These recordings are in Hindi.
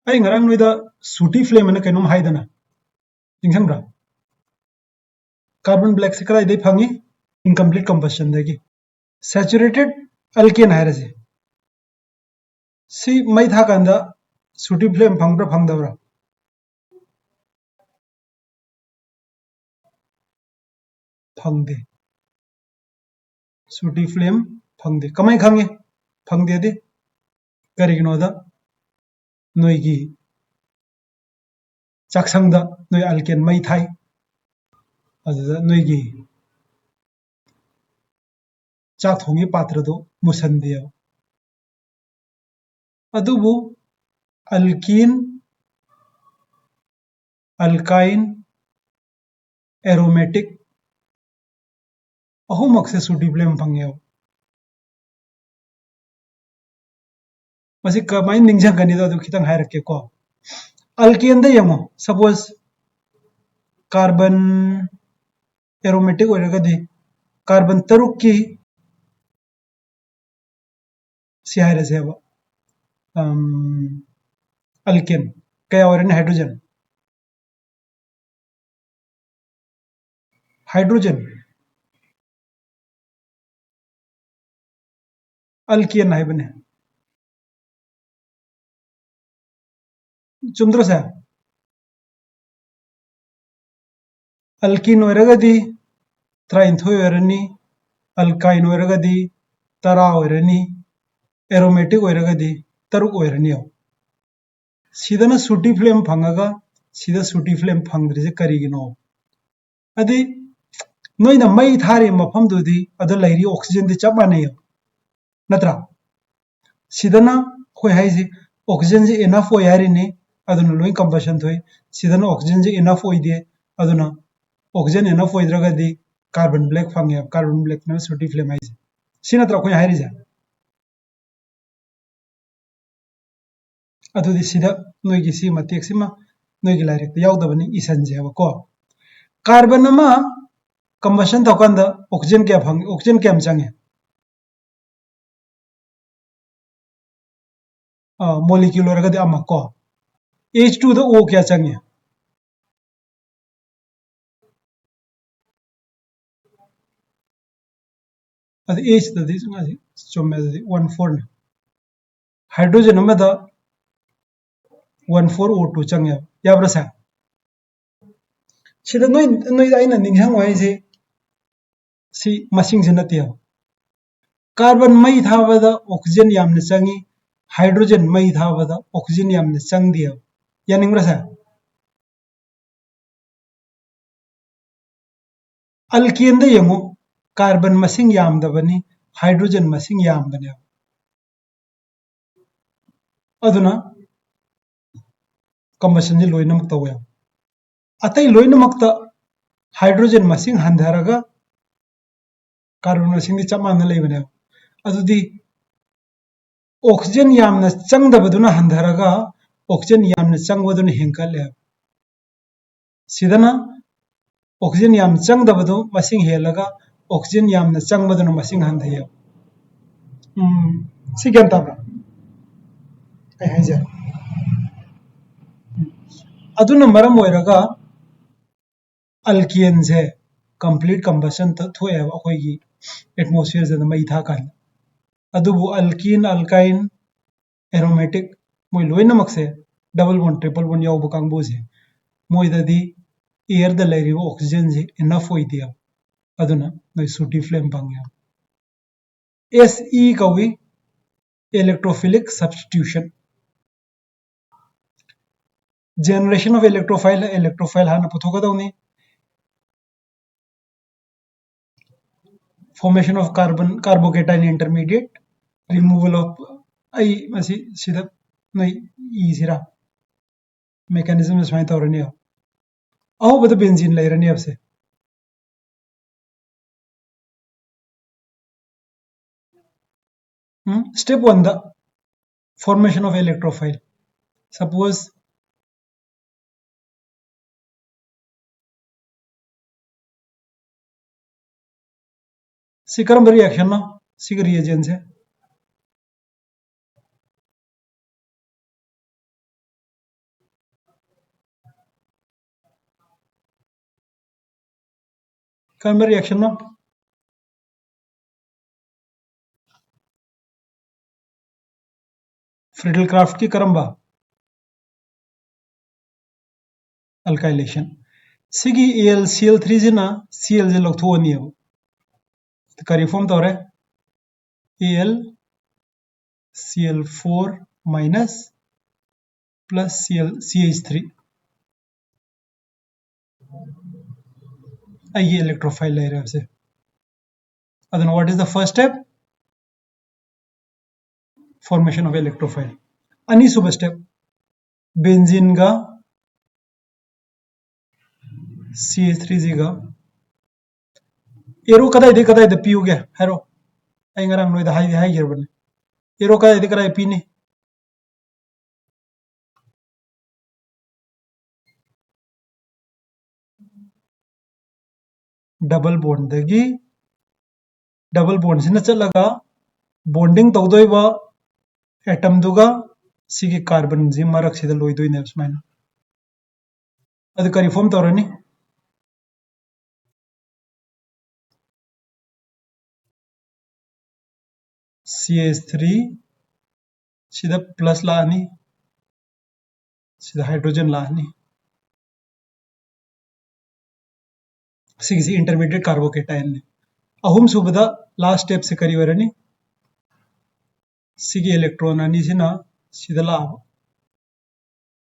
ai ngarang noida sooty flame na kainom haidana jingsangra carbon black se kala dei phangi incomplete combustion degi saturated alkane hairase si mai tha kanda sooty flame phangbra phangdabra phangde sooty flame phangde kamai khange phangde de kariginoda noigi chaksangda noi alkane mai thai aduda noigi chak thongi patra do musande adubu alkene alkyne aromatic ahum se sooty flame phangye masi kamai ningjang gani do khitang hairake ko alkane da yango suppose carbon aromatic oiragadi carbon taruk ki si hairaseba alkane kaya oirani hydrogen alkane haibane chumdra sa alkene oiragadi trainthoi oirani alkyne oiragadi tara oirani aromatic oiragadi taruk oirani sidana sooty flame phangaga sida sooty flame phangdrise karigino adi noina mai thari mafam dudi adu lairi oxygen di chap manay natra sidana khoi haiji oxygen ji enough oi harini aduna loi combustion thoi sidana oxygen ji enough oi de aduna oxygen enough oi dragadi carbon black phangye carbon black na sooty flame haiji sinatra khoi hairija adudi sida noigi si matek sima noigi lairek ta yaudabani isanje ko carbon ama combustion thokanda oxygen kya phang oxygen kyam change molecule oragadi ama ko H2 da O kya change adi H da di chomme da 14 na hydrogen ama da 14O2 change yabra sa sida noi aina ninghang wai je si masing je natia carbon mai thabada oxygen yamna changi hydrogen mai thabada oxygen yamna changdia yaningra sa alkene da yango carbon masing yamdabani hydrogen masing yambane aduna combustion ji loinamak tawe atai loinamakta hydrogen masing handharaga carbon masing di chamana leibane adudi oxygen yamna changdabaduna handharaga oxygen yamna changwaduna henkale sidana oxygen yam changdabadu masing helaga oxygen yamna changmaduna masing handhayo sigan tabra ai haja aduna maram oiraga alkene se complete combustion ta thoe akoigi atmosphere se mai tha kan adubu alkene alkyne aromatic moi loinamak se double bond triple bond yaw bukang bo se moi dadi air da lairi oxygen je enough oidia aduna noi sooty flame bangya SE kawi electrophilic substitution generation of electrophile hana puthogadawni formation of carbocation intermediate removal of ai masi sida noi isira mechanism is mai tawrani aho bada benzene lairani abse step 1 the formation of electrophile suppose Sikaram reaction no sig reagents है ꯀꯔꯝꯕ ꯔꯤꯑꯦꯛꯁꯟꯅꯣ फ्रीडल क्राफ्ट की करम्बा अल्काइलेशन सिगी AlCl3 जिना Cl जे लौथोनी अब करी form तौरे AlCl4 minus plus CH3 ये इलेक्ट्रोफाइल ले रहे हैं अदन what is the first step formation of electrophile अनि सुब स्टेप बेंजीन का CH3 जी का एरो कदाई द पीउगे हेरो आई ngarang noi da hai yerbane एरो kadai pini डबल बॉन्ड सिना चलगा बॉन्डिंग तौदोइबा एटम दुगा सिगी कार्बन जी मरक सिदा लोइदोइने सुमाइना अदु करी फॉर्म तौरनी CH3 सिदा प्लस लानी सिदा हाइड्रोजन लानी सिगी इंटरमीडिएट कार्बोकेटाइन ने अहुम सुबदा लास्ट स्टेप से करी वरनी सिगी इलेक्ट्रॉन अनि सिना सिदा ला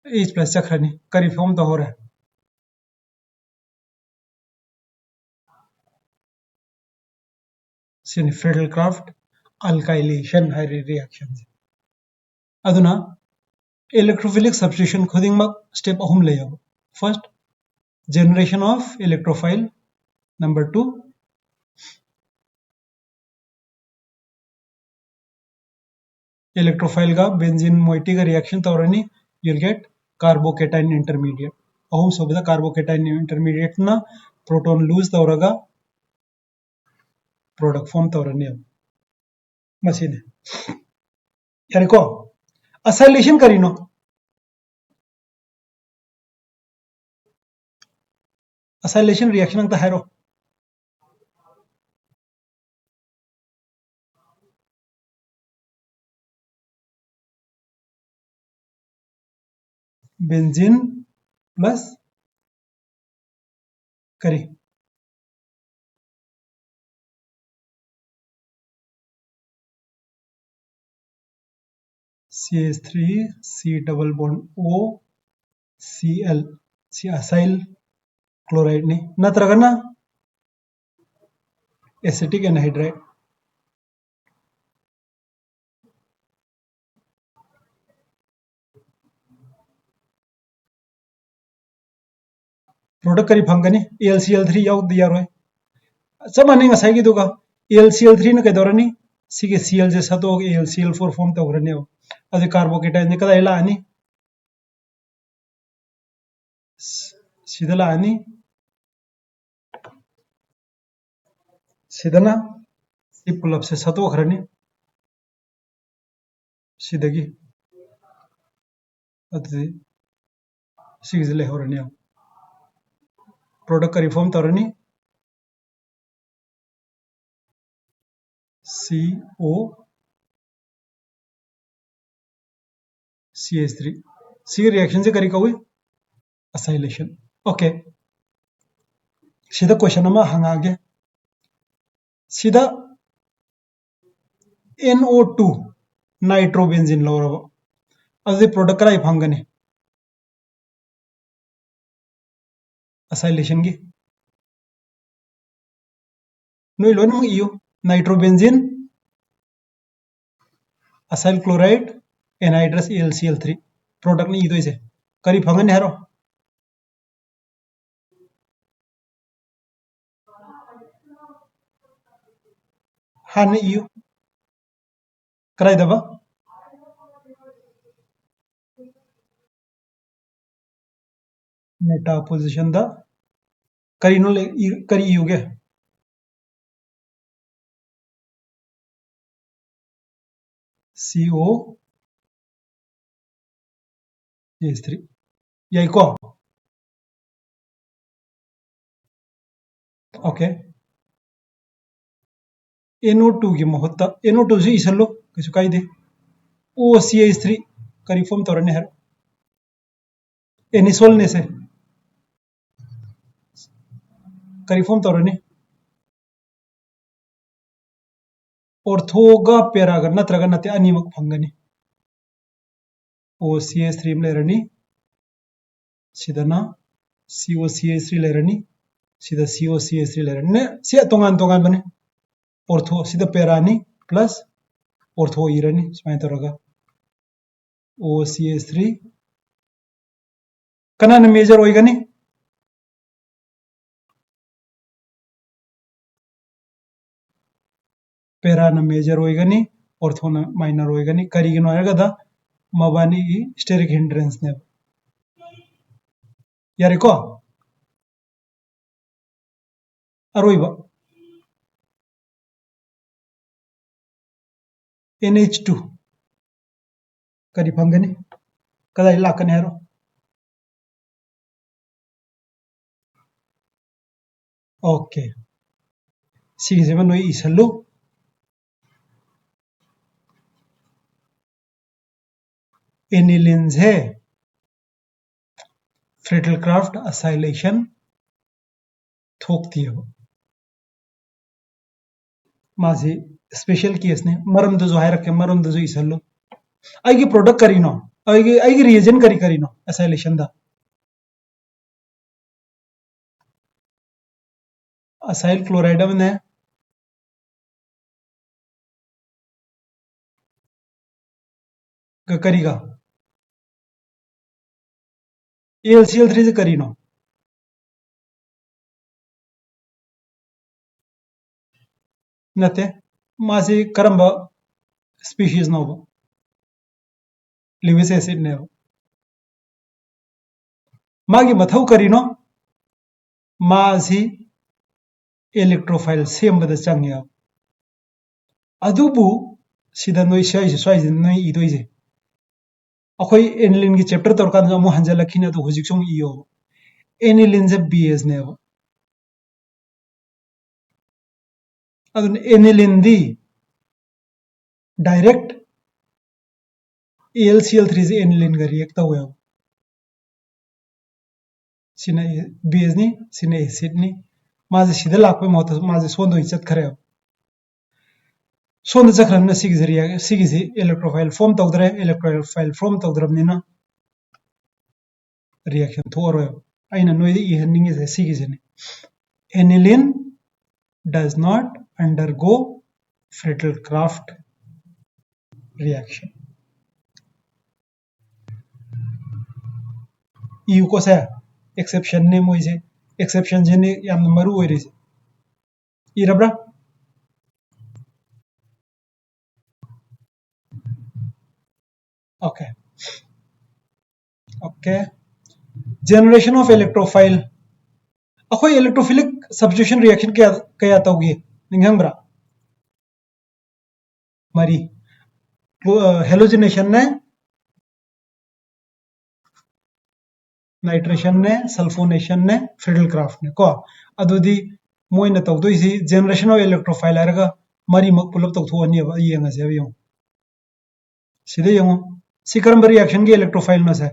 H प्लस चक्रनी करी फॉर्म तो हो रहा है सिनी फ्रीडल क्राफ्ट अल्काइलेशन है रिएक्शन अदुना इलेक्ट्रोफिलिक सब्स्टिट्यूशन खुदिंगमक स्टेप अहुम ले अब first generation of electrophile number 2 electrophile का benzene moiety का reaction तौरनी you'll get carbocation intermediate अहुम सुबदा carbocation intermediate ना proton lose तौरगा product form तौरनी अब मशीन यानी को acylation करीनो acylation reaction अंगता हैरो बेंजीन प्लस करी CH3 C double bond O Cl C acyl chloride ni नत्रगना एसिटिक एनहाइड्राइड प्रोडक्ट करी फंगनी AlCl3 याव दिया रोय चमाने ngасai gi duga AlCl3 ने कदरनी सिगे Cl जे सतो AlCl4 फॉर्म तौरनी अदे कार्बोकेटाइन ने कदा इला अनि सिदला अनि सिदना सी पुलअप से सतो खरनी सिदगी अदे सिगजले होरनी प्रोडक्ट करी फॉर्म तौरनी CO CH3 सी रिएक्शन से करी कहुई acylation ओके सीधा क्वेश्चन नमा हंगागे सीधा NO2 नाइट्रोबेंजीन लौरब अदे प्रोडक्ट करा फंगने acylation की नोई लोन मग इयो nitrobenzene acyl chloride anhydrous AlCl3 product ने इदो इसे करी फंगने हरो हाने इयो कराई दबा मेटा पोजीशन दा करी नो ले करी इयो गे CO CH3 यही को ओके NO2 की महत्ता NO2 से इसलो कैसे कायदे OCH3 करी फॉर्म तौरने हर एनिसोल ने से करी फॉर्म तौरने ऑर्थोगा पेरागा नत्रगा नते अनिमक फंगनी OCH3 लेरनी सिदना COCH3 लेरनी सिदा COCH3 लेरनी ने से तोंगान तोंगान बने ऑर्थो सिदा पेरानी प्लस ऑर्थो इरनी स्माइन तौरगा OCH3 कनान मेजर होइगनी पेरान मेजर होइगनी ऑर्थोन माइनर होइगनी करिगिनो आरगदा मबानी स्टेरिक हिंड्रेंस ने यारेको अरोइबा NH2 करी फंगनी कदा लाकने हरो ओके सिगिजे मन नोई इसलो एनिलिन है फ्रेटलक्राफ्ट असाइलेशन थोकती है माजे स्पेशल केस ने मरम दो जो हाय रखे मरम दो जो इसलो आइगे प्रोडक्ट करीनो आइगे रिएजन करीनो असाइलेशन दा असाइल क्लोराइड में करीगा AlCl3 से करीनो नते मासे करंबा स्पीशीज नोबो लिविस एसिड ने मागी मथौ करीनो मासी इलेक्ट्रोफाइल सेमबदा चंगया अदुबु सिदा नोई साइज साइज नोई इदोइजे अखोई एनिलिन की चैप्टर तौर का मु हंजलखिने तो हुजिक सोंग इयो एनिलिन से BS ने अदुन एनिलिन दी डायरेक्ट AlCl3 से एनिलिन का रिएक्ट हुआ सिना BS नि सिना एसिड नि माजे सिदा लाखपे महत्व माजे सोंदो इज्जत खरे सोंद चक्रन सिगिजे रिएक्ट सिगिजे इलेक्ट्रोफाइल फॉर्म तौदरे इलेक्ट्रोफाइल फॉर्म तौदरबनिना रिएक्शन थोरो आइना नोइदे इहनिंगे से सिगिजे ने aniline does not undergo Friedel-Crafts reaction. EU को से exception ने मोइसे exception जेने याम मरु ओइरे इरब्रा okay okay generation of electrophile अखोई electrophilic substitution reaction क्या तौगे निंगंब्रा मरी हेलोजिनेशन ने नाइट्रेशन ने सल्फोनेशन ने फ्रीडल-क्राफ्ट ने को अदुदी Moina तौदोइसी generation of electrophile Araga मरी मक पुलप तौथोनी अब येंगसे अब यंग सिदे यंग सिकरम रिएक्शन के इलेक्ट्रोफाइल न से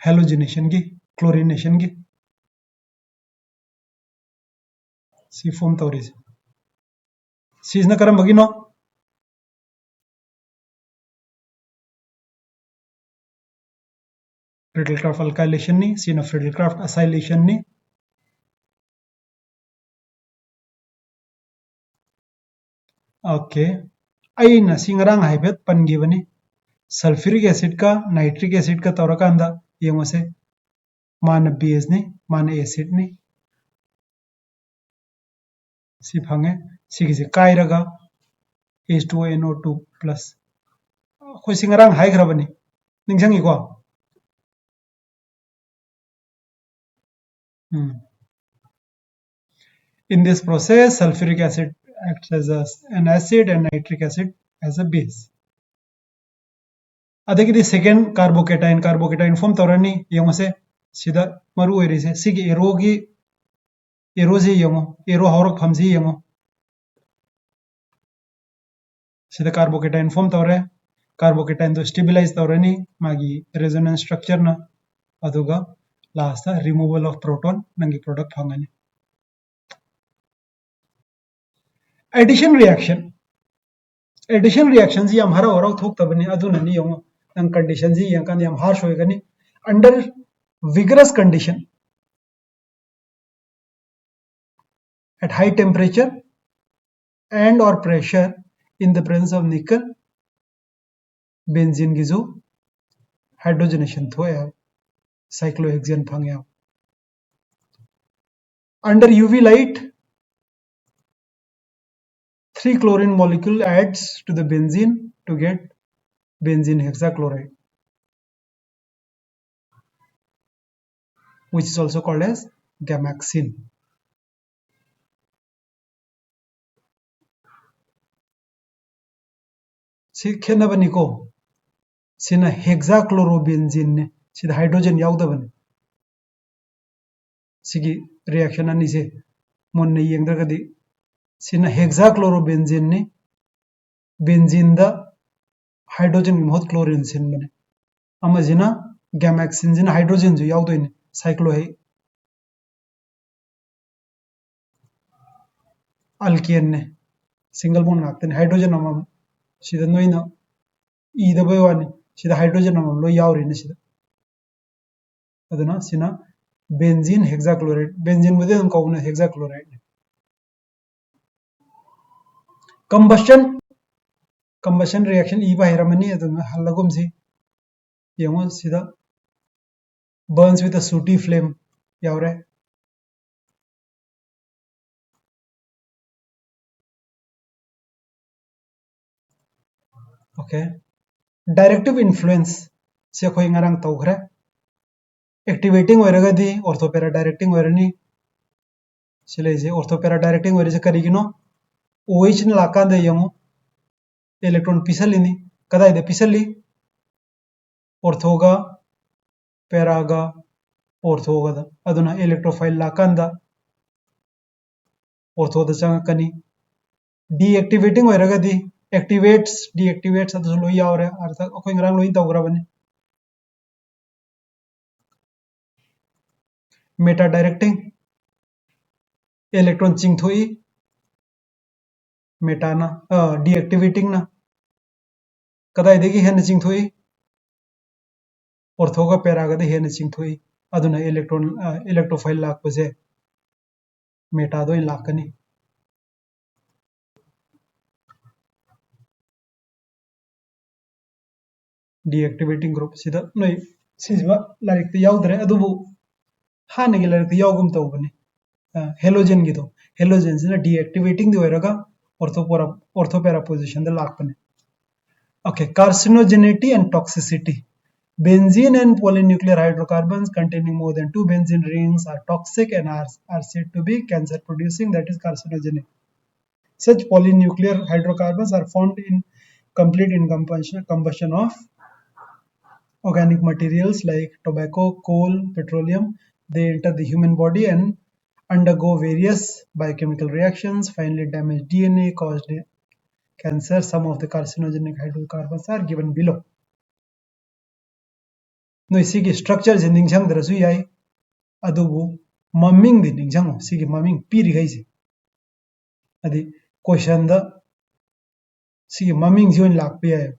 हेलोजिनेशन की क्लोरिनेशन की सी फॉर्म तौरीसे सीजना करम बगिनो फ्रीडल-क्राफ्ट अल्काइलेशन नि सीना फ्रीडल-क्राफ्ट असाइलेशन नि ओके अइना सिंगरांग हाइबेट पनगिबनी सल्फ्यूरिक एसिड का नाइट्रिक एसिड का तौरकांदा येंगोसे मान बेस नि मान एसिड नि सी फंगे सिगिसे कायरगा H2NO2 प्लस खोइ सिंगरांग हाइग्रबनी निंगजंगिको In this process, sulfuric acid acts as an acid and nitric acid as a base. अदगी सेकेंड कार्बोकेटाइन फॉर्म तौरनी यमसे सिदा मरु ओइरिसे सिगी एरो से यमो एरो हौरक फमसी यमो सिदा कार्बोकेटाइन फॉर्म तौरे कार्बोकेटाइन तो स्टेबिलाइज तौरनी मागी रेजोनेंस स्ट्रक्चर ना अदुगा लास्ट रिमूवल ऑफ प्रोटॉन नंगी प्रोडक्ट फंगनी एडिशन रिएक्शन जी हम हरा हरा थोक तबनी अदुननी यमो नंग कंडीशन जी यंकन यम हार्श होगनी under vigorous condition at high temperature and or pressure in the presence of nickel benzene की जो हाइड्रोजनेशन थो है cyclohexane fungi under UV light 3 chlorine molecule adds to the benzene to get benzene hexachloride, which is also called as gamaxine. Si khenabani ko sina hexachlorobenzene ne sida hydrogen yaudabani sigi reaction ani se monne yengdagadi sina hexachlorobenzene ne benzene da hydrogen mohot chlorine sin bane ama jina gamaxine jina hydrogen jo yaudoine cyclohei alkane ne single bond ngakten hydrogen amam sida noina ida bayani sida hydrogen amam lo yauri ne sida aduna sina benzene hexachloride benzene bude ko na hexachloride combustion reaction iba heramani aduna halagum si yemo sida burns with a sooty flame yaure okay directive influence se khoi ngarang tawkhre activating oiragadi orthopara directing oirani sileze orthopara directing oirise karigino OH ni lakande yemo electron pisalini kadai de pisali orthoga paraga orthoga da aduna electrophile lakanda orthoda changakani deactivating oiragadi deactivates adu loi yaure artha khoi ngarang loi tawgrabani meta directing electron chingthoi meta na deactivating na kadai degi hen chingthoi orthoga paraga de hen chingthoi aduna electrophile lakpase meta doi lakani deactivating group sida noi sisba larik te yaudre adubu hanegi larik te yaugum tawbani halogen gido halogen sina deactivating the oiraga orthopara position the lakpane okay carcinogenity and toxicity benzene and polynuclear hydrocarbons containing more than 2 benzene rings are toxic and are said to be cancer producing, that is carcinogenic. Such polynuclear hydrocarbons are found in complete combustion of organic materials like tobacco, coal, petroleum. They enter the human body and undergo various biochemical reactions, finally damage DNA, cause cancer. Some of the carcinogenic hydrocarbons are given below. No sigi structure je ningjang drasu yai adubu maming di ningjang sigi maming piri gaisi adi question da sigi maming join lakpe yai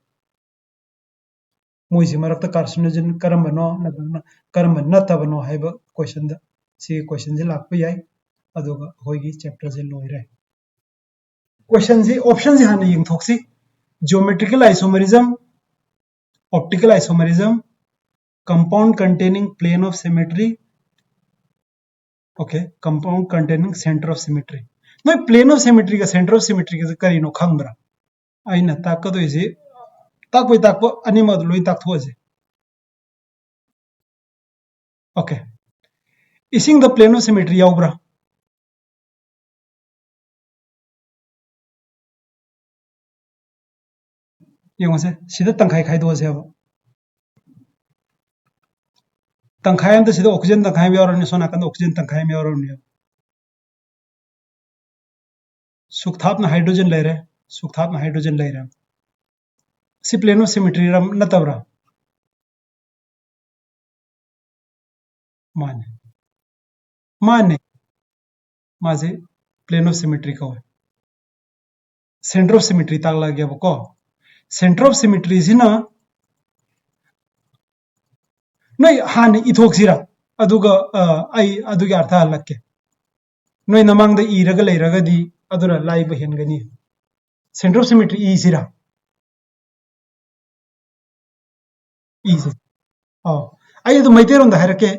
moisi marakta carcinogen karambano karamba natabano haiba question da sigi question je lakpe yai aduga hoigi chapter je loire question ji option ji hana ying thoksi geometrical isomerism, optical isomerism, compound containing plane of symmetry, okay, compound containing center of symmetry. Now plane of symmetry ka center of symmetry ka kari no khangbra aina takka to ise takpo anima loi tak thoje okay ising the plane of symmetry yaubra yengose sida tangkai khai do se तंखाय अमदा सिदा ऑक्सीजन तंखाय में यावरनी सोना कंद ऑक्सीजन तंखाय में यावरनी सुखथापना हाइड्रोजन लेरे सुखथापना हाइड्रोजन लेरे सी प्लेन ऑफ सिमेट्री रम नतबरा माने माने माजे प्लेन ऑफ सिमेट्री का सेंटर ऑफ सिमेट्री ताक लगे बको सेंटर ऑफ सिमेट्री सिना नई हाने इथोक्सिरा अदुगा अदुगे अर्थ हलक्के नई नमांग इरग लेरगदी अदुरा लाइब हेनगनी सेंटर ऑफ सिमेट्री इसिरा इसे आई तो मैतेरों हारके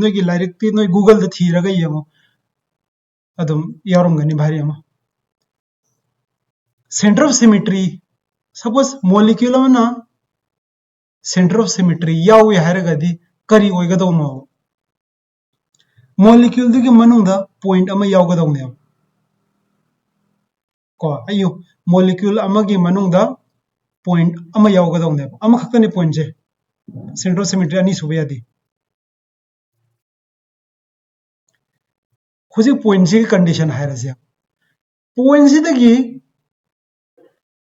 नोगी लाइरिक नोई गूगल थीरग येमो अदुम यावरमगनी भारी अमा centre of symmetry suppose molecule अमना सेंटर ऑफ सिमेट्री यावे हारगदी करी ओइगदौमो मॉलिक्यूल दुगी मनुंगदा पॉइंट अमा यावगदौने को अयो मॉलिक्यूल अमगी मनुंगदा पॉइंट अमा यावगदौने अमा खक्तने पॉइंट जे सेंटर ऑफ सिमेट्री अनी सुबे यादी खुजी पॉइंट से कंडीशन हायरसे पॉइंट से दगी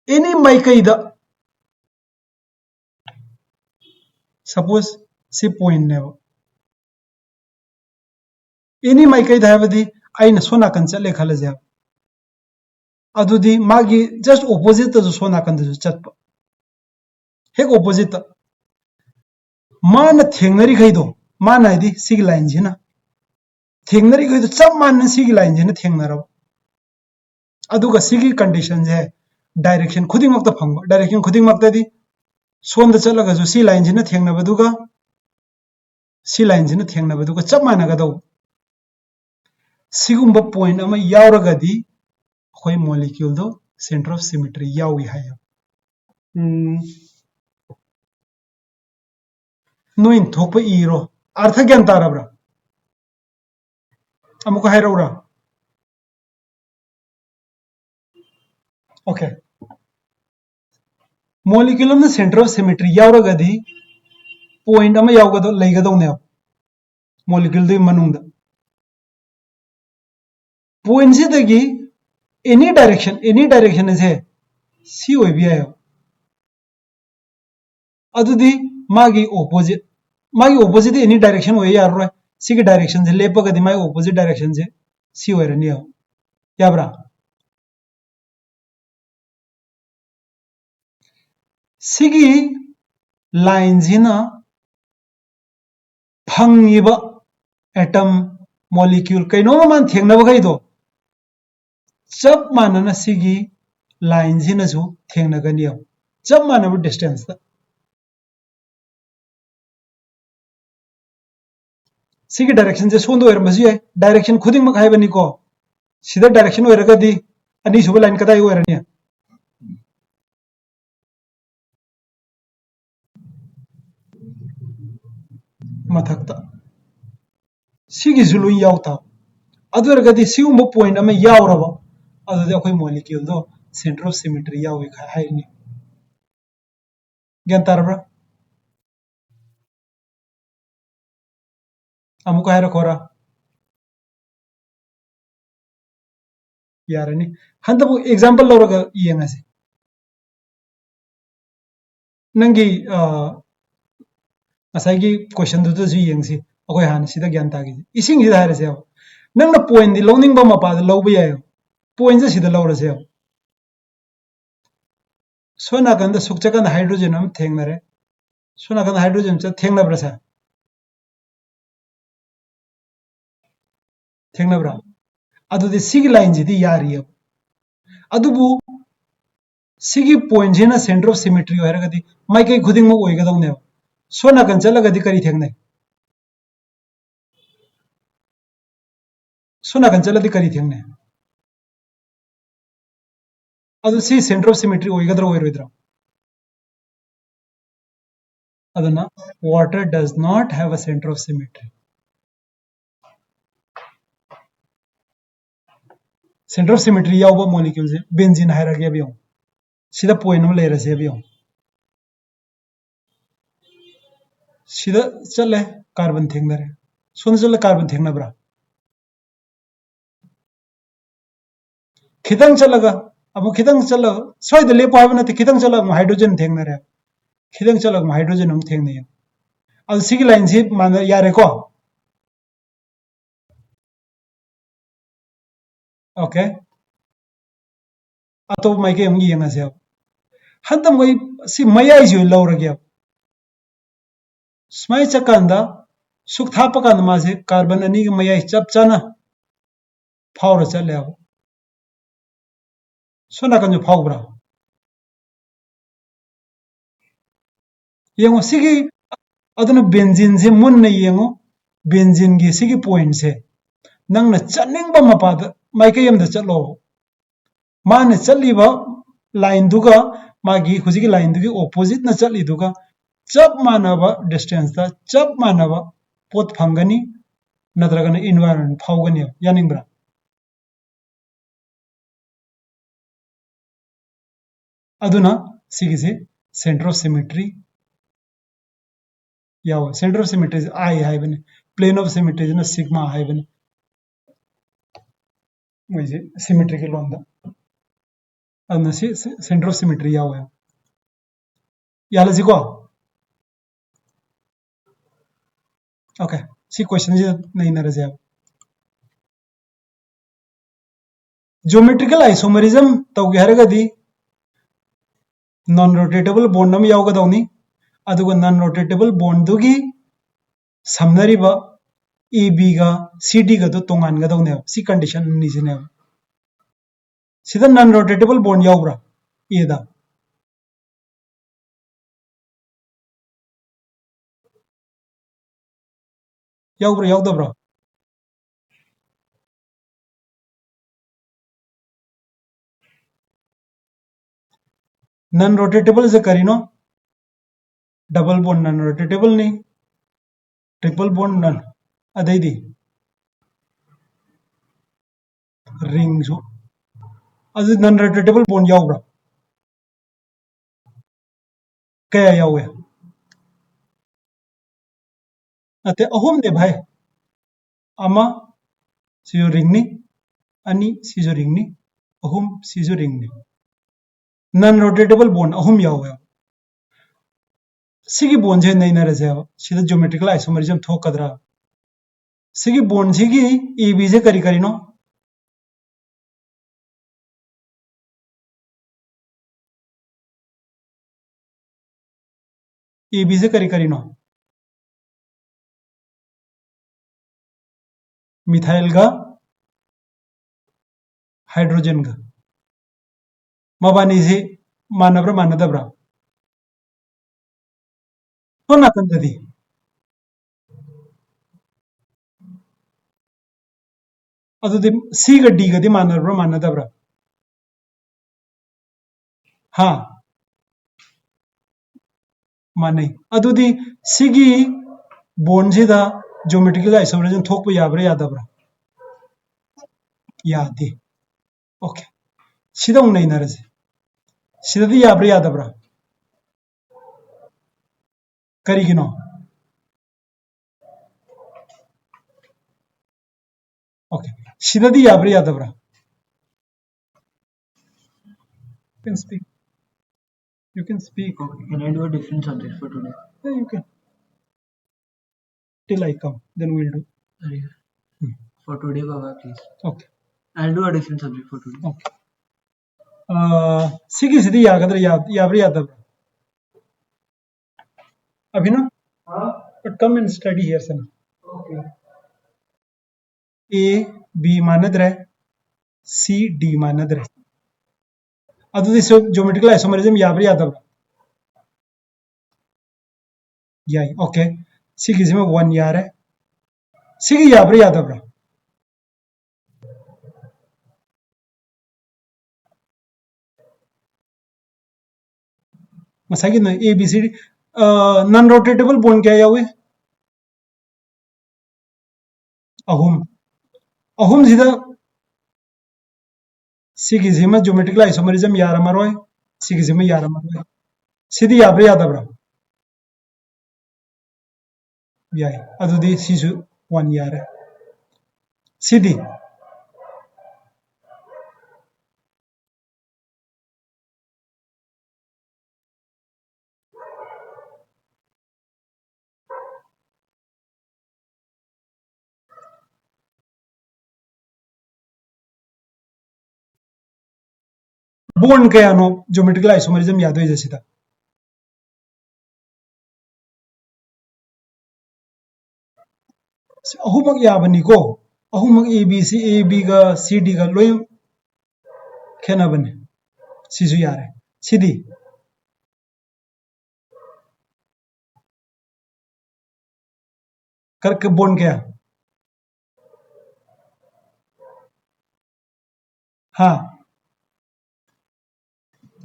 एनी माइकईदा सपोज सी पॉइंट ने एनी माइकईदा हैबदी आइना सोनाकन चले खलजे अदुदी मागी जस्ट ऑपोजिट तो सोनाकन दु चटप हेक ऑपोजिट मान थेंगनरी खैदो मान आइदी सिगी लाइन जिना थेंगनरी खैदो सब मान सिगी लाइन जिना थेंगनरब अदुगा सिगी कंडीशन जे डायरेक्शन खुदिंग मक्ता फंग डायरेक्शन खुदिंग मक्तादी सोंद चलगा जो सी लाइन जिना थेंगनबदुगा सी लाइन जिना थेंगनबदुगा सब मानगदौ सिगुंबा पॉइंट अमा यावरगदी खोई मॉलिक्यूल दो सेंटर ऑफ सिमेट्री यावी हाय नोइन थोप इरो अर्थ ज्ञान तारब्रा अमुक हायरौरा ओके मॉलिक्यूल अमना सेंटर ऑफ सिमेट्री यावरगदी पॉइंट अमा यावगदौ लेगदौने मॉलिक्यूल दो मनुंगदा पॉइंट से दगी एनी डायरेक्शन से सी होय भी आयो अदुदी मागी ऑपोजिट एनी डायरेक्शन होय यार सी के डायरेक्शन से लेपगदी मागी ऑपोजिट डायरेक्शन से सी होयरनी याब्रा सिगी लाइन जिना फंगिबा एटम मॉलिक्यूल कइनो मान थेंगनबगैदो सब मानना सिगी लाइन जिनसु थेंगनगनी सब मानब डिस्टेंस सिगी डायरेक्शन से सोंदो ओइरमसु याय डायरेक्शन खुदिंग मक हाइबनिको सिदा डायरेक्शन ओइरगदी अनी सुबा लाइन कदाई ओइरनी मथक्ता सिगी जुलु यावता अदुरगदी सिगुंबा पॉइंट अमा यावरबा अदुदे अखोय मॉलिक्यूल दो सेंटर ऑफ सिमेट्री यावे हाइरनी ज्ञान तारब्रा अमुक हायर खोरा यारनी हंतबु एग्जांपल लौरगा येंगसे नंगी असाइगी क्वेश्चन दुतो जु येंगसी अखोय हान सिदा ज्ञान तागी इसिंग सिदा हारसे नंगना पॉइंट दि लौनिंगबा मपाद लौबा यायो पॉइंट से सिदा लौरसे सोनाकंद सुकचकंद हाइड्रोजन हम थेंगनरे सोनाकंद हाइड्रोजन च थेंगनब्रसा थेंगनब्रा अदुदि सिगी लाइन जिदि यारी अदुबु सिगी पॉइंट जिना सेंटर ऑफ सिमेट्री होयरगदी माइकई खुदिंग मक ओइगदौने सोनाकन चलगदी करी थेंगनै सोनाकन चलदी करी थेंगनै अदु सी सेंटर ऑफ सिमेट्री ओइगद्रा ओइरोइद्रा अदना water does not have a centre of symmetry centre of symmetry यावबा मॉलिक्यूल से बेंजीन हायरगे बियो सिदा पॉइंट में लेरसे बियो सिदा चले कार्बन थेंगनरे सोन चले कार्बन थेंगनब्रा खितंग चलगा अब खितंग चल सोयद लेपो हाबन ते खितंग चल हाइड्रोजन थेंगनरे खितंग चल हाइड्रोजन हम थेंगने अब सिगी लाइन से मान यारे को ओके अतो माइके हम यंगसे हद मई सी मयाई जो लौरगे स्माई चकांदा सुख थापकांद मासे कार्बन अनि मयाई चप चाना फावर चले अब सोना कंजो फावब्रा यंगो सिगी अदुना बेंजीन से मुन यंगो बेंजीन की सिगी पॉइंट से नंगना चनिंग मपाद माइके यमदा चलो माने चलीबा लाइन दुगा मागी हुजिगी लाइन दुगी ऑपोजिट न चली दुगा चप मानबा डिस्टेंस ता चप मानबा पोत फंगनी नत्रगन एनवायरनमेंट फावगनी यानिंग्रा अदुना सिगिसे सेंटर ऑफ सिमेट्री याव सेंटर ऑफ सिमेट्री आई हाइबने प्लेन ऑफ सिमेट्री न सिग्मा हाइबने वैसे सिमेट्री के लोंदा अदुना सेंटर ऑफ सिमेट्री याव यालजिको ओके सी क्वेश्चन जी नहीं नरजे ज्योमेट्रिकल आइसोमरिज्म तौगे हरगदी नॉन रोटेटेबल बॉन्ड नम यावगदौनी अदुगा नॉन रोटेटेबल बॉन्ड दुगी समनरिबा AB गा CD गा तो तोंगानगदौने सी कंडीशन निजिने सिदा नॉन रोटेटेबल बॉन्ड यावब्रा एदा यावब्रा यावदब्रा नॉन रोटेटेबल से करीनो डबल बॉन्ड नॉन रोटेटेबल नहीं ट्रिपल बॉन्ड नॉन अदैदी रिंग जो अदु नॉन रोटेटेबल बॉन्ड यावब्रा कया यावे अते अहुम दे भाई अमा सिजो रिंगनी अनि सिजो रिंगनी अहुम सिजो रिंगनी नॉन रोटेटेबल बॉन्ड अहुम यावे सिगी बॉन्ड जे नहीं नरजे सिदा ज्योमेट्रिकल आइसोमरिज्म थोकदरा सिगी बॉन्ड सिगी AB जे करी करीनो AB से करी करीनो मिथाइल का हाइड्रोजन का मबानी से मानब्रा मानदब्रा तो नाकंददी अदुदि C का D गदि मानब्रा मानदब्रा हाँ माने अदुदि सिगी बॉन्ड सिदा ज्योमेट्रिकल आइसोमरिज्म थोकप याब्रा यादब्रा यादे ओके सिदा नहीं नरजे सिददी याब्रा यादब्रा करिगिनो okay सिददी याब्रा यादब्रा can speak you can speak Okay, can I do a different subject for today? yeah, you can till I come then we'll do Sorry. For today, Baba, please. okay I'll do a different subject for today. okay सिगी सिदी यागद्र याब्रा यादब्रा अभिना but come and study here son Okay. A B मानद्रे C D मानद्रे अदुदि ज्योमेट्रिकल आइसोमरिज्म याब्रा यादब्रा याई ओके सिगी जिमा 1 यारे सिगी याब्रा यादब्रा मसागी न A B C D non rotatable bond क्या यावे अहुम अहुम जिदा सिगी जिमा ज्योमेट्रिकल आइसोमरिज्म यारमरोय सिगी जिमा यारमरोय सिदी याब्रा यादब्रा याई अदुदी सिसु 1 यारे सिदी bond kaya no geometrical isomerism yado ijasida ahumak yabani ko ahumak ab ga cd ga loy khena bane sisu yare sidi karke bond kaya ha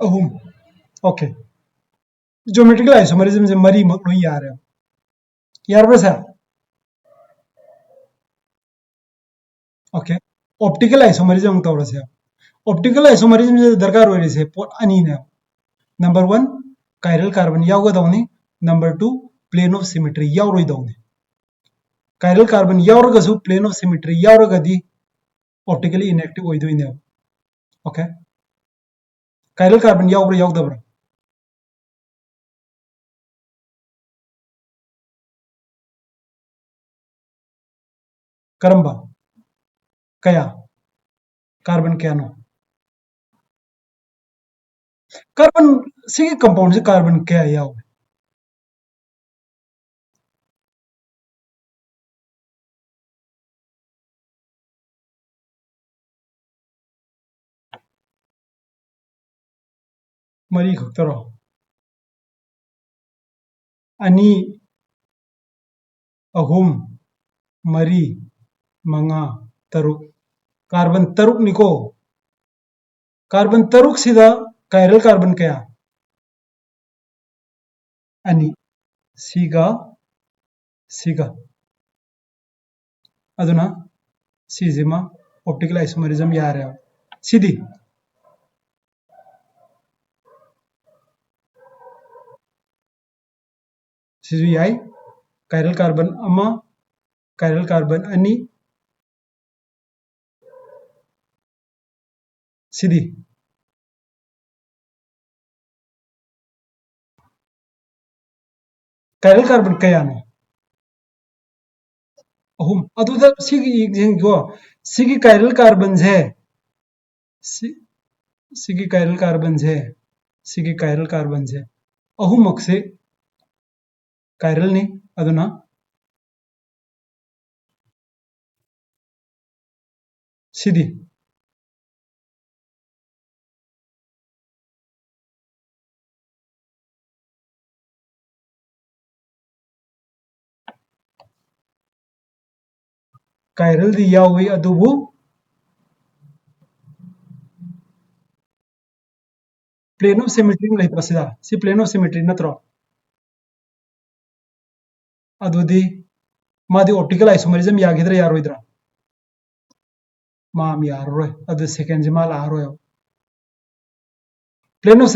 ahum okay geometrical isomerism se mari mak loy yare yar basa okay optical isomerism tawrase optical isomerism se darkar hoye se pot ani ne number 1 chiral carbon yawga dawni number 2 plane of symmetry yawroi dawni chiral carbon yawragasu plane of symmetry yawragadi optically inactive oidoine okay chiral carbon yawbra yawdabra karamba kaya carbon kaya no carbon sigi compound se carbon kaya yaw mari khaktaro ani ahum mari manga taruk carbon taruk niko carbon taruk sida chiral carbon kaya ani siga siga aduna sisima optical isomerism yare sidi sisu yai chiral carbon ama chiral carbon ani sidi chiral carbon kaya no ahum aduda sigi go sigi chiral carbon je sigi chiral carbon je sigi chiral carbon je ahum akse chiral ni aduna sidi chiral di yawi adubu plane of symmetry lai pasida si plane of symmetry natro adudi madi optical isomerism yagidra yaroidra maam yaroi adu second jimal aroyo plane of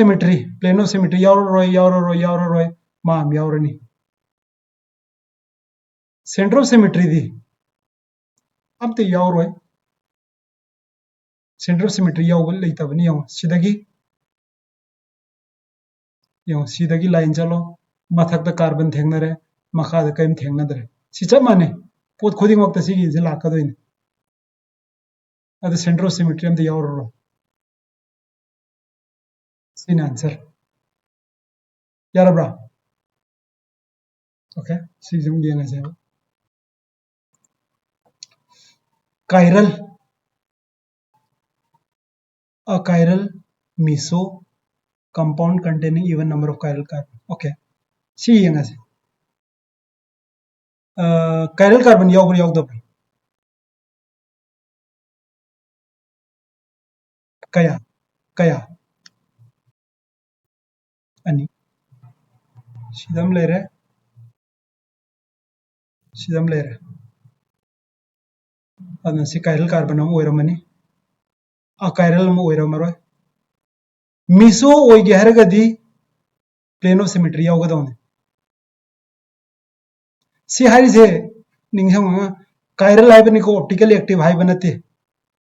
symmetry yauroi maam yaurani center of symmetry di amte yauroi center of symmetry yawgal leitabani yaw sidagi line chalo mathakta carbon thengnare makhada kaim thengnadre si chap mane pot khuding wakta sigi je lakadoine adu center of symmetry amte yauroi sin answer yarabra okay si jum gena se chiral a chiral meso compound containing even number of chiral carbon okay si yenga se chiral carbon yawbra yawdabra kaya kaya ani sidam lere adna si chiral carbon am oiramani a chiral am oiramaroi miso oige haragadi plane of symmetry yawgadawne सी हाइसे निंगसंग कायरल हाइबनिको ऑप्टिकली एक्टिव हाइब नते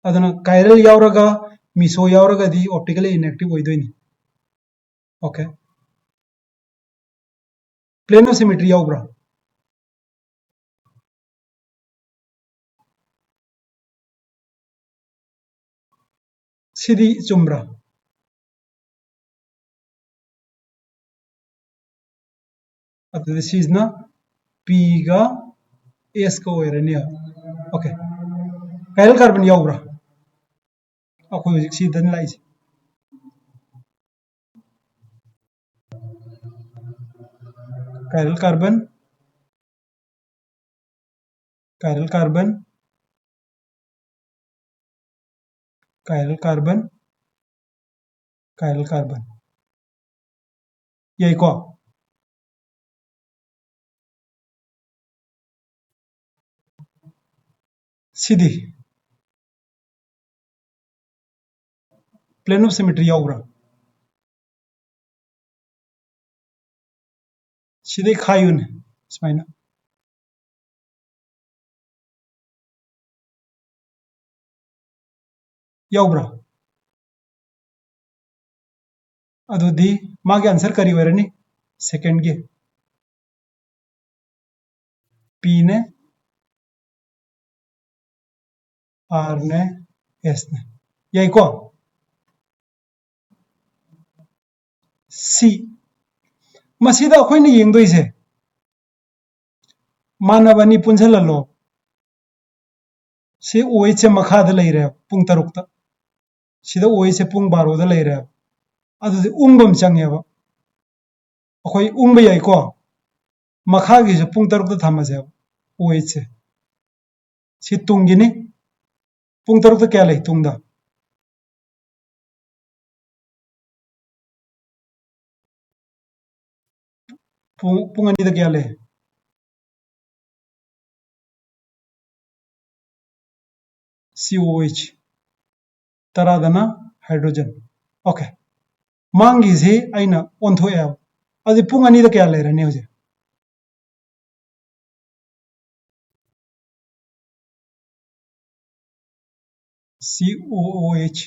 अदना कायरल यावरगा मिसो यावरगादी ऑप्टिकली इनएक्टिव होइदोइनी ओके प्लेन ऑफ सिमेट्री यावब्रा सिदी चुम्ब्रा अदुदि सिजना P गा S का ओइरनी ओके कायरल कार्बन यावब्रा अखोय हुजिक सिदन लाइस chiral carbon chiral carbon chiral carbon chiral carbon यही को सिदी प्लेन ऑफ सिमेट्री यावब्रा सिदै खायुन स्माइना यावब्रा अदुदि मागे आंसर करी ओइरनी सेकंड गे P ने R ने S ने यही को C मसीदा अखोयने येंगदोइसे मानबनी पुंझललो से OH से मखाद लेरे पुंग तरुकता सिदा OH से पुंग बारोदा लेरे अदुदि उंगबम चंगेबा अखोय उंगबा याइको मखागी से पुंग तरुकता थमसे OH से सी तुंगिनी पुंग तरुकता क्या ले तुंगदा पुंग अनीदा क्या ले COH तरादना हाइड्रोजन ओके मांगी से आइना ओंथोया अदि पुंग अनीदा क्या ले रने होजे COOH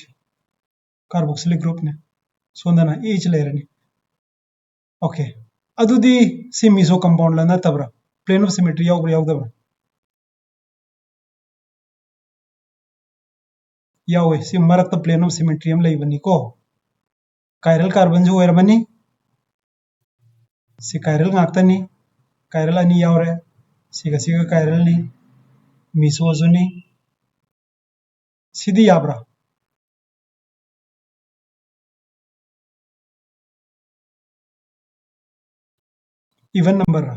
कार्बोक्सिलिक ग्रुप ने सोंदना H ले रने ओके अदुदि सी मिसो कंपाउंड ला नतब्रा प्लेन ऑफ सिमेट्री यावब्रा यावदब्रा यावे सी मरक्ता प्लेन ऑफ सिमेट्री हम लेबनी को कायरल कार्बन जो ओइरबनी सी कायरल ngakतनी कायरल अनि यावरे सिगा कायरल नि मिसो जुनी सिदी याब्रा इवन नंबर रा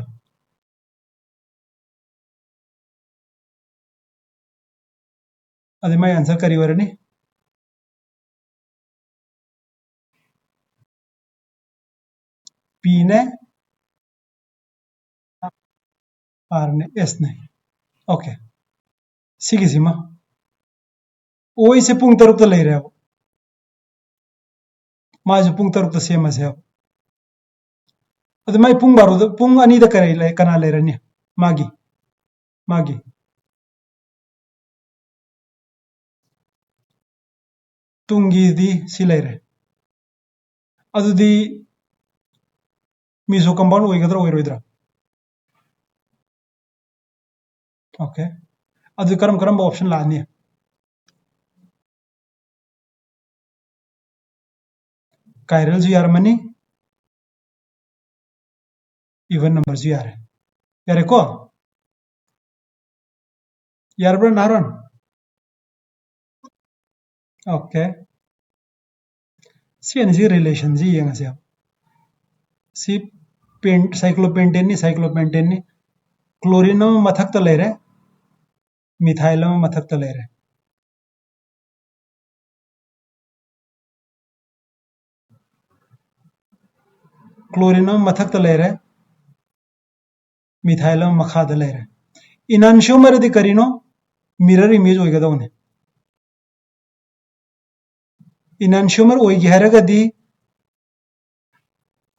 अदि मैं आंसर करी वरनी P ने R ने S ने ओके सिगिसिमा OH से पुंग तरुकता ले रहे माजे पुंग तरुकता सेम असे अदि मैं पुंग बारोदा पुंग अनीदा करे ले कना ले रनी मागी मागी तुंगी सी लेरे अदुदी मिसो कंपाउंड ओइगद्रा ओइरोइद्रा ओके अदु करम करम ऑप्शन लानी कायरल जी यारमनी इवन नंबर जी यार यारे को यारब्रा नारन ओके सी एनजी रिलेशन जी येंगसे सी पेंट साइक्लोपेंटेन नि क्लोरीन मथक लेरे मिथाइल मथक लेरे क्लोरीन मथक लेरे मिथाइल मखाद लेरे इनान्शियोमर दी करीनो मिरर इमेज ओइगदौने इनान्शियोमर ओइगे हरगदी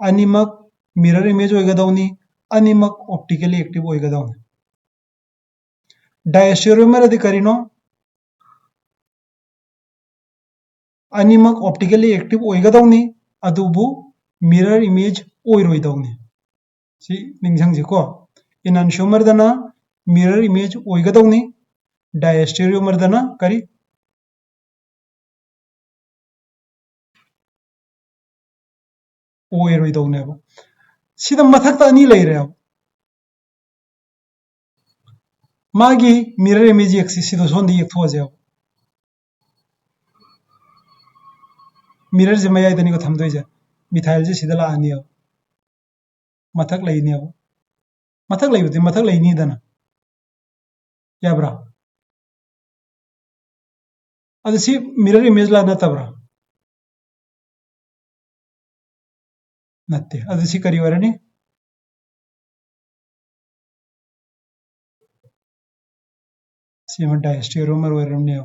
अनिमक मिरर इमेज ओइगदौनी अनिमक ऑप्टिकली एक्टिव होइगदौन डायस्टेरियोमर अदि करिनो अनिमक ऑप्टिकली एक्टिव होइगदौनी अदुबु मिरर इमेज ओइरोइदौनी सी निंगजंगजिको इनन्शियोमर दना मिरर इमेज ओइगदौनी डायस्टेरियोमर दना करी ओइरोइदौनेबो सिदा मथक्ता अनि लेइरेब मागी मिरर इमेज एक्सिस सिदो सोंदी एकथोजेब मिरर जे मयाइदनी को थमदोइजे मिथाइल जे सिदा लानियो मथक लेइनियो मथक लेइबुदि मथक लेइनी दना याब्रा अदु सी मिरर इमेज ला नतब्रा नत्ते अदु सी करी वरनी सी म डायस्टेरियोमर वरमने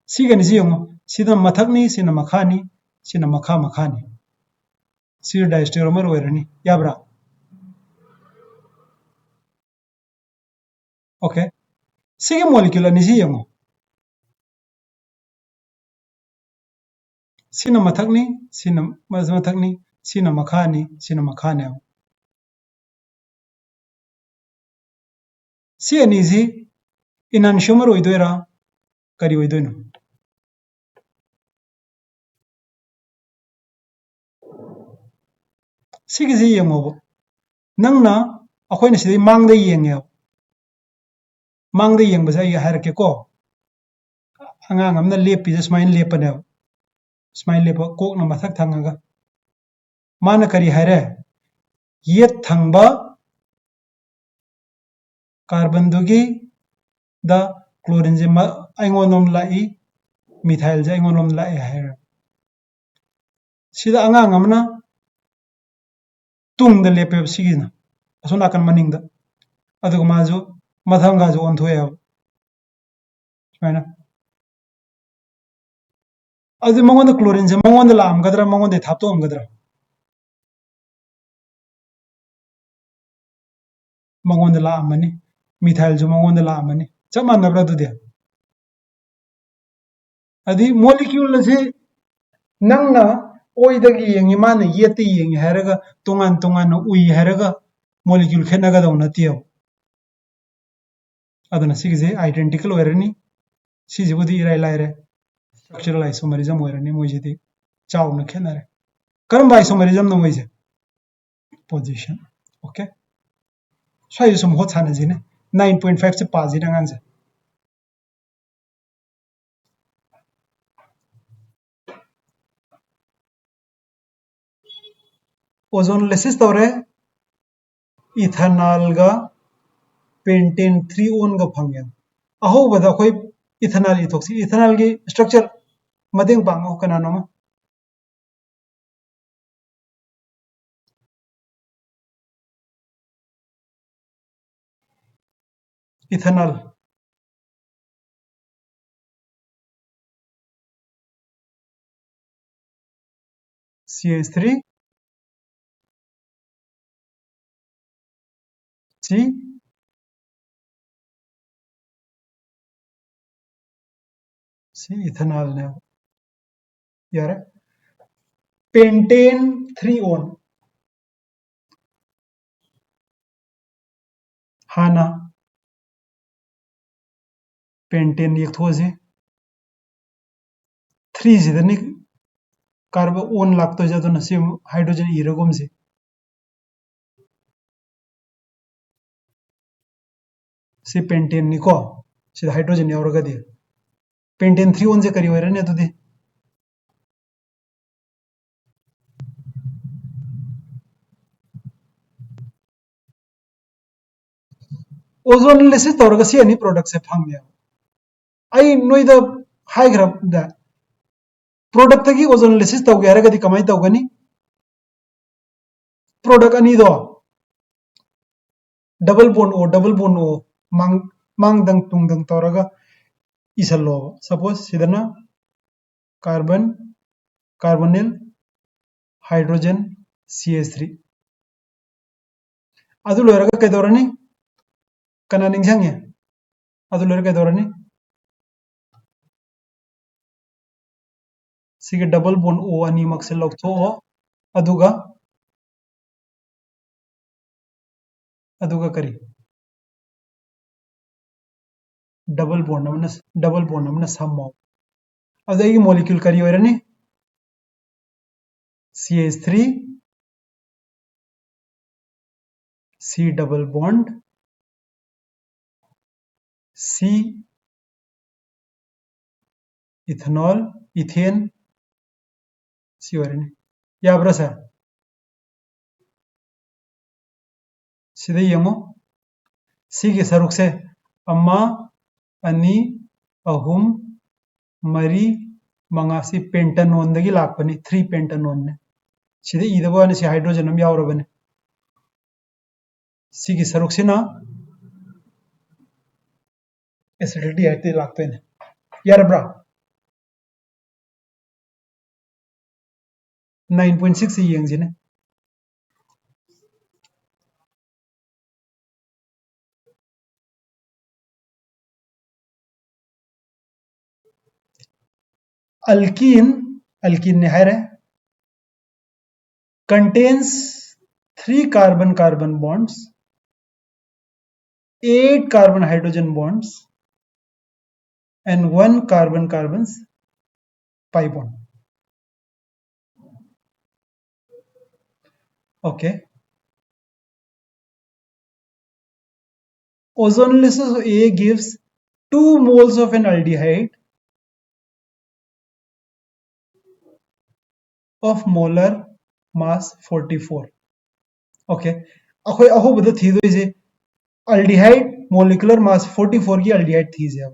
सी गनि सी यंगो सिदा मथकनी सिना मखानी सिना मखा मखानी सी डायस्टेरियोमर वरनी याब्रा ओके सी के मॉलिक्यूल अनि सी यंगो सिना मथकनी सिना मथकनी सिना मखानी सिना मखाने सी अनि सी इनन्शियोमर ओइदोइरा करी ओइदोइनो सिगिसी यंगोबो नंगना अखोइना सिदि मांगदा येंगे मांगदा येंगबसे आई हायरकेको अंगांग अमना लेपिजे स्माइन लेपने स्माइन लेप कोकना मथक थंगागा माना करी हायरे येत थंगबा कार्बन दुगी द क्लोरीन जे आइंगोनोम लाई मिथाइल जे आइंगोनोम लाई हायरे सिदा अंगांग अमना तुंग द लेपे सिगिना असो नाकन मनिंग द अदुग माजो मथंगा जो ओंथोय स्माइना अदु मंगोंद क्लोरीन जे मंगोंद लामगदरा मंगोंद थापतो हमगदरा मंगोंद लामनी मिथाइल जो मंगोंद लामनी चप मानब्रा दुदे अदि मॉलिक्यूल से नंगना ओइदगी येंगी माने येते येंगी हायरगा तोंगान तोंगान उइ हायरगा molecule खेनगदौ नतियो अदुना सिगिजे identical ओइरनी सिजिबुदि इराय लायरे structural isomerism ओइरनी मोइजिदि chown खेनरे करम आइसोमरिज्म न मोइजे पोजीशन ओके स्वाइ सम होत सानजिने 9.5 से पाजी नंगांजे ओजोन लेसिस तौरे इथेनॉल गा पेंटेन 3 ओन गा फंगे अहो बदा कोई इथेनॉल इथोक्सी इथेनॉल की स्ट्रक्चर मदेंग पांगो कनानो मा इथेनॉल CH3 C इथेनॉल ने यार पेंटेन 3 ओन हाना पेंटेन यथोजे 3 सिदनी कार्बन ओन लागतो जतो न सिम हाइड्रोजन इरगोम से सी पेंटेन निको सिदा हाइड्रोजन यावरगदि पेंटेन 3 ओन जे करी वरने तुदि ओजोन लेसिस तौरगा सी अनि प्रोडक्ट से फंगे आई नोइदा हाइग्रब दा प्रोडक्ट की ओजोन लेसिस तौगे हरगदि कमाई तौगनी प्रोडक्ट अनि दो डबल बोन ओ मांग दंग तुंग दंग तौरगा इसलो सपोज सिदना कार्बन कार्बोनिल हाइड्रोजन CH3 ꯑꯗꯨ ꯂꯣꯏꯔꯒ ꯀꯩꯗꯧꯔꯅꯤ ꯀꯅꯥ ꯅꯤꯡꯁꯤꯡꯉꯦ ꯑꯗꯨ ꯂꯣꯏꯔꯒ ꯀꯩꯗꯧꯔꯅꯤ ꯁꯤꯒꯤ ꯗꯕꯜ ꯕꯣꯟ O ꯑꯅꯤꯃꯛꯁꯦ ꯂꯧꯊꯣꯛꯑꯣ ꯑꯗꯨꯒ ꯀꯔꯤ डबल बॉन्ड अमना सम्मो अब ये मॉलिक्यूल करी होरनी CH3 C double bond C ethanol ethane C होरनी याब्रा सर सीधे यमो सी के सरुक से अम्मा अनि अहुम मरी मंगा सी पेंटानोन दगी लापनी 3 पेंटानोन ने सीधे इदबने से हाइड्रोजन हम यावरबने सी की सरुक से ना एसिडिटी आते लागते ने यारब्रा 9.6 यंगजिने अल्कीन ने है contains 3 carbon bonds 8 carbon hydrogen bonds and 1 carbon pi bond okay ozonolysis of A gives 2 moles of an aldehyde of molar mass 44 okay अखोई अहो बद थी दो इसे aldehyde molecular mass 44 की aldehyde थी जे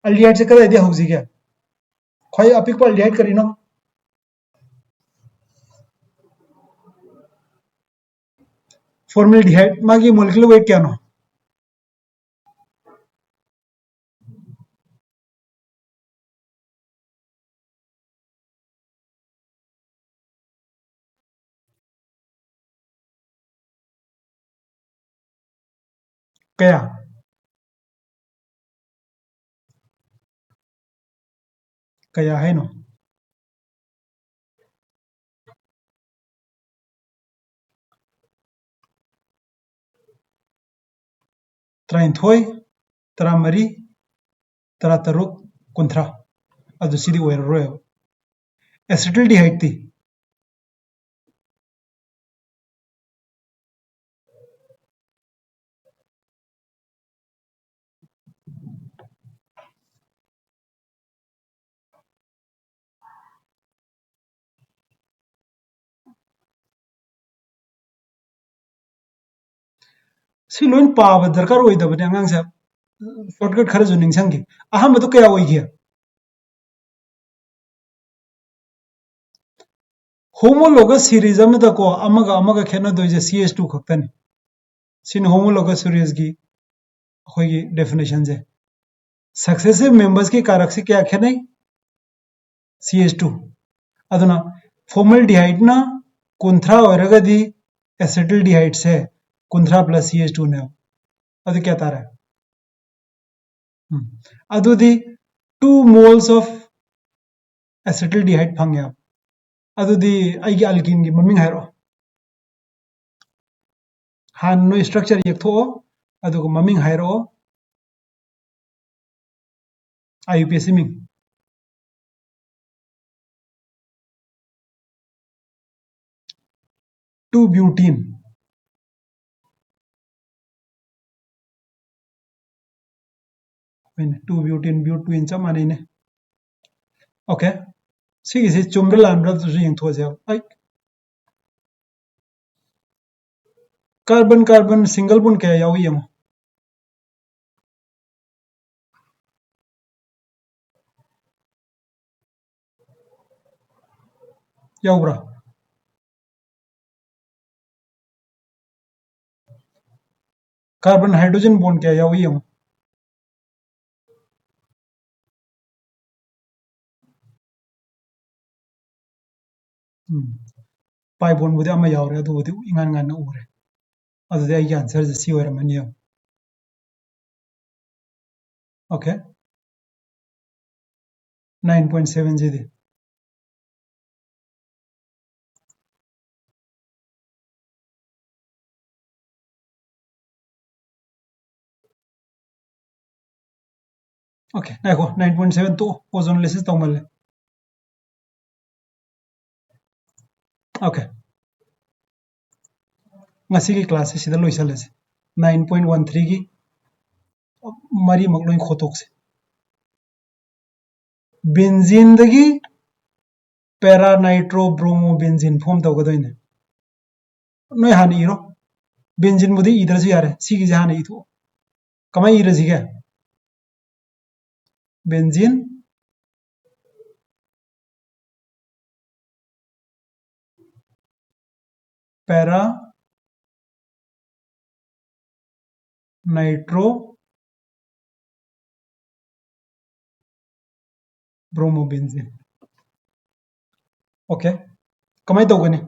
aldehyde से कदा इदे हौजी क्या खोई अपिक पर aldehyde करी नो formaldehyde मागी molecular weight क्या नो क्या क्या है नो त्राइंथोई तरामरी तरा तरुक कुंथ्रा अदु सिदी ओइररोय एसिटिल्डिहाइड थी सी लोइन पाब दरकार ओइदबने अंगांग से शॉर्टकट खरजु निंगसंगी अहम तो क्या ओइगिया होमोलोगस सीरीज अमदा को अमगा खेना दोइजे CH2 खक्तनी सिन होमोलोगस सीरीज की अखोगी डेफिनेशन से सक्सेसिव मेंबर्स की कारक से क्या खेने CH2 अदुना फॉर्मल्डिहाइड ना कुंथ्रा ओइरगदी एसिटिल्डिहाइड से कुंथ्रा प्लस CH2 ने अदु क्या तारा अदुदी 2 moles of acetaldehyde फंगे अदुदी आइगे अल्कीन की ममिंग हाइरो हान नो स्ट्रक्चर यथो अदुगो ममिंग हाइरो IUPAC मिंग 2 butene 2 butene but 2 इंचा माने ने ओके सिगिसे चुमब्रा लानब्रा तुसु यंथो जे आई कार्बन सिंगल बॉन्ड क्या यावी यमो यावब्रा कार्बन हाइड्रोजन बॉन्ड क्या यावी यमो पाई बॉन्ड बुदे अमा यावरे अदु बुदे इंगान गान उरे ꯑꯗꯨꯗꯤ ꯑꯩꯒꯤ ꯑꯟꯁꯔꯁꯦ ꯁꯤ ꯑꯣꯏꯔꯝꯃꯅꯤ ꯑꯣꯀꯦ 9.7 ꯁꯤꯗꯤ ओके नाइको 9.7 तो ओजोन लेसिस तौमल okay ngasi ki class sida loisalase 9.13 की मरी मकलोइ खोतोक्से बेंजीन दगी para nitro bromo benzene form तौगदोइने नोय हानि इरो बेंजीन मुदी इदरसु यारे सिगी जहान इथो कमाई इरसिगे benzene para nitro bromo benzene okay कमाई तौगनी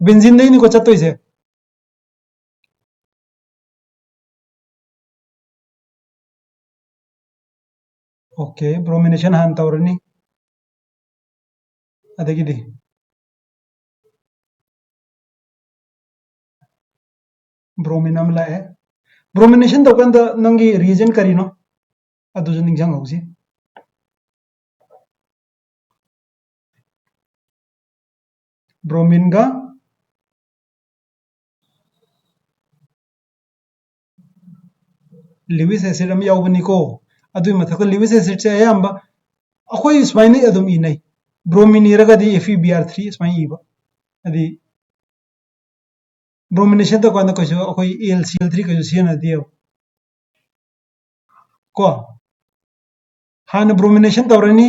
बेंजीन दई को चतोइसे ओके ब्रोमिनेशन हान तौरनी अदगिदी ब्रोमिनम लाए ब्रोमिनेशन तौकंद नंगी रीजन करीनो अदुजु निंगजंग हौसी ब्रोमीन का लिविस एसिड हम यावबनिको अदुई मथक लिविस एसिड से अयंबा अखोई स्माइनी अदुम इनै ब्रोमीन इरगदी FeBr3 स्माइ इबा अदि ब्रोमिनेशन तो कौन कसो अखोई AlCl3 कसो सियन दियो को हान ब्रोमिनेशन तौरनी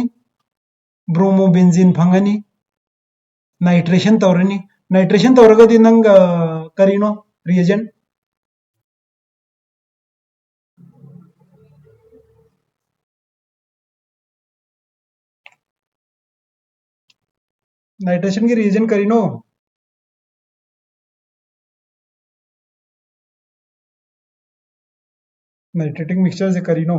ब्रोमो बेंजीन फंगनी नाइट्रेशन तौरनी नाइट्रेशन तौरगदी नंग करीनो रिएजेंट नाइट्रेशन की रिएजेंट करीनो नाइट्रेटिक मिक्सचर से करीनो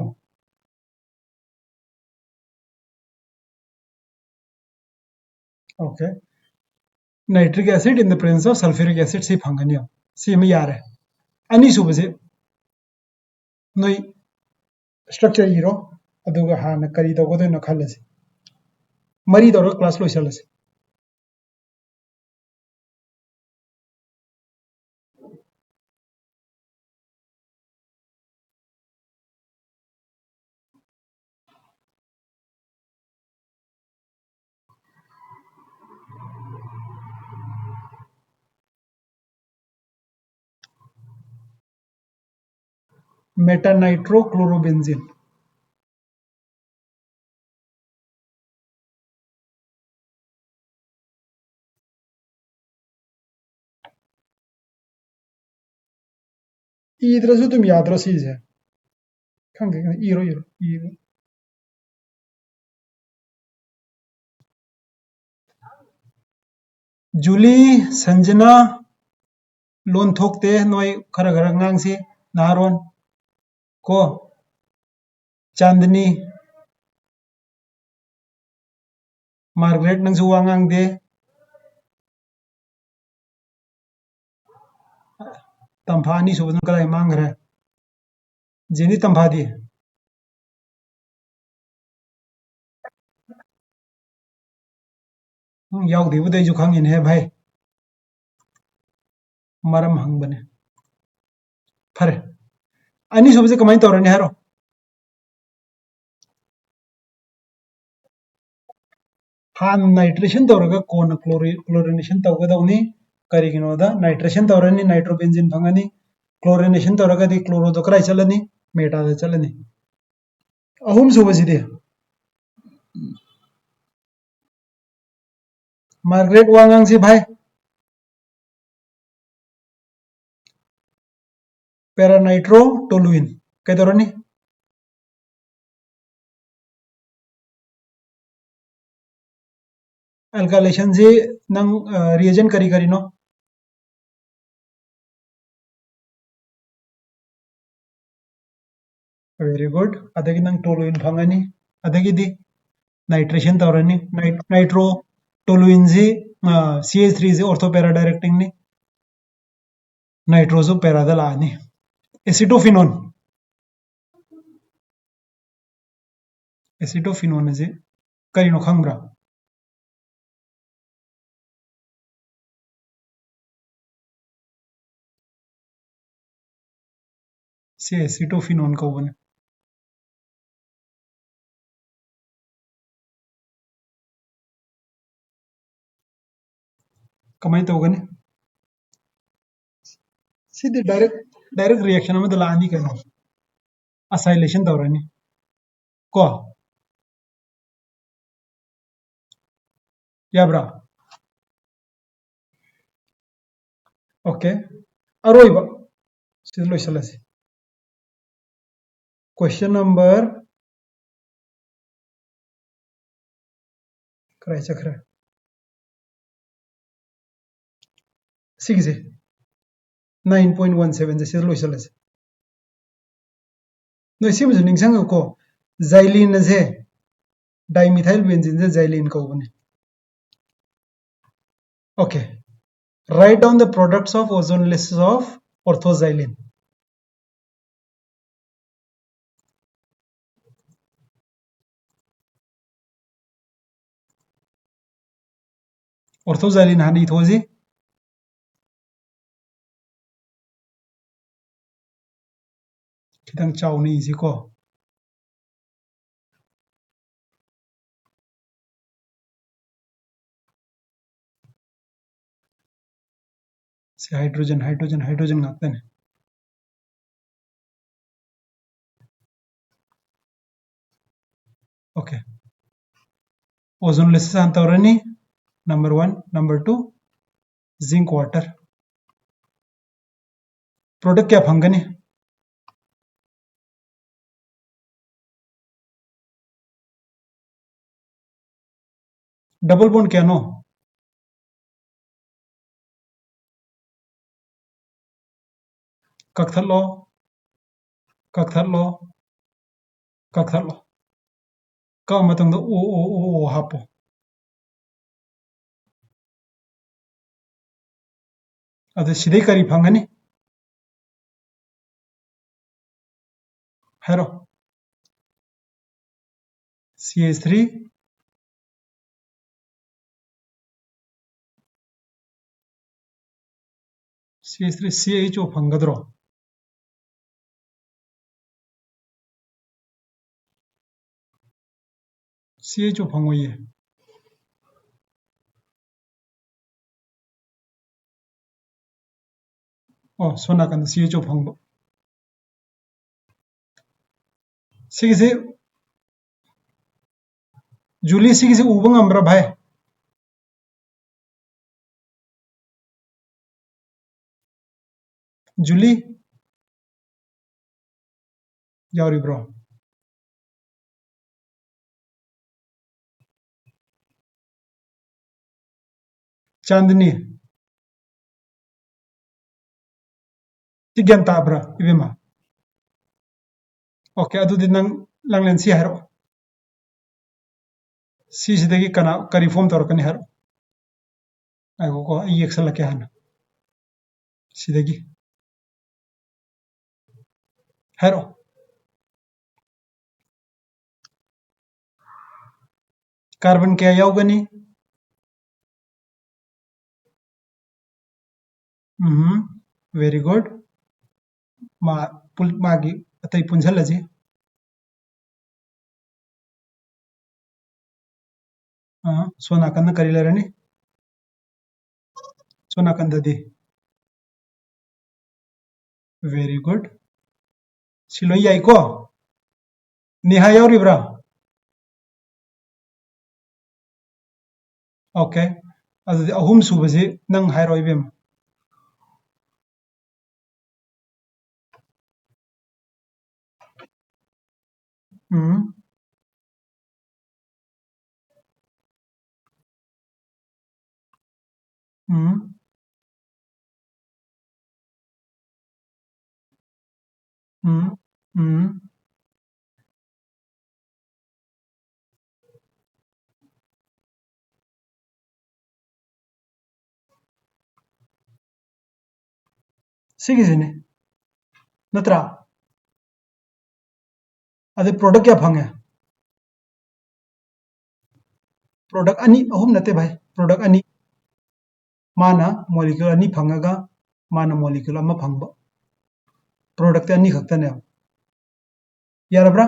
okay nitric acid in the presence of sulphuric acid से फंगनी सी में यार है अनी सुबह से नोई स्ट्रक्चर इरो अदुगा हान करी तौगदो न खलसे मरी तौर क्लास लोइसलसे मेटानाइट्रोक्लोरोबेंजीन इद्रसु तुम याद रसी है खंगे इरो इरो इरो जूली संजना लोन थोकते नोई खरा खरा ngang से नारोन को चांदनी मार्गरेट नंगसु वांगांग दे तंफानी सुबन कलाई मांग रहा जेनी तंफा दी याव देबु दे जो खांगिन है भाई मरम हंग बने फरे अनी सुबह से कमाई तौरने हारो हान नाइट्रेशन तौरगा कोन क्लोरिनेशन तौगदौनी करिगिनोदा नाइट्रेशन तौरनी नाइट्रोबेंजीन फंगनी क्लोरिनेशन तौरगदी क्लोरोदो कराई चलनी मेटादा चलनी अहुम सुबह सिदे मार्गरेट वांगांग से भाई पैरानाइट्रो टोलुइन कैदोरनी अल्कालेशन से नंग रिएजेंट करी करीनो very good adagi nang toluene phangani adagi di nitration tawrani nitro toluene ji CH3 ji ortho para directing ni nitroso para da laani acetophenone ji karino khangbra se acetophenone kaubane kamai tawgani sidi direct reaction amada laani kano acylation tawrani ko yabra okay aroiba sidi loisalasi question number krai chakra 6 9.17 sidi loisalasi no simu ningsang ko xylene je dimethyl benzene je xylene kaubane okay write down the products of ozonelaces of orthoxylene orthoxylene hani thoji kitang chawni isi ko se hydrogen ngakten okay ozonelaces antawrani number 1 number 2 zinc water product क्या फंगनी डबल बॉन्ड क्या नो कक्थलो कक्थलो कक्थलो का मतंग ओ हापो अद सिदे करी फंगनी हेरो CH3 CH3 CHO फंगद्रो CHO फंगोये ओ सोना कन CHO फंगो सिगिसे जूली सिगिसे उबंग अम्रा भाई जूली यारी ब्रो चांदनी तिगन ताब्रा इबेमा ओके अदुदि नंग लंगलेन सी हारो सी सिदगी कना करी फॉर्म तोरकनी हारो आगो को ई एक्सल के हाना सिदगी हारो कार्बन क्या यावगनी वेरी गुड मा पुल मागी अतई पुंझलजी सोना कन्न करिलरनी सोना कंददी वेरी गुड सिलो याइको नेहा यावरिब्रा ओके अदुदि अहुम सुबजे नंग हायरो इबेम हम्म हम्म हम्म हम्म सिगिजिने नत्रा अदे प्रोडक्ट क्या फंगे प्रोडक्ट अनि अहुम नते भाई प्रोडक्ट अनि माना मॉलिक्यूल अनि फंगागा माना मॉलिक्यूल अमा फंगबा प्रोडक्ट अनि खक्तने यारब्रा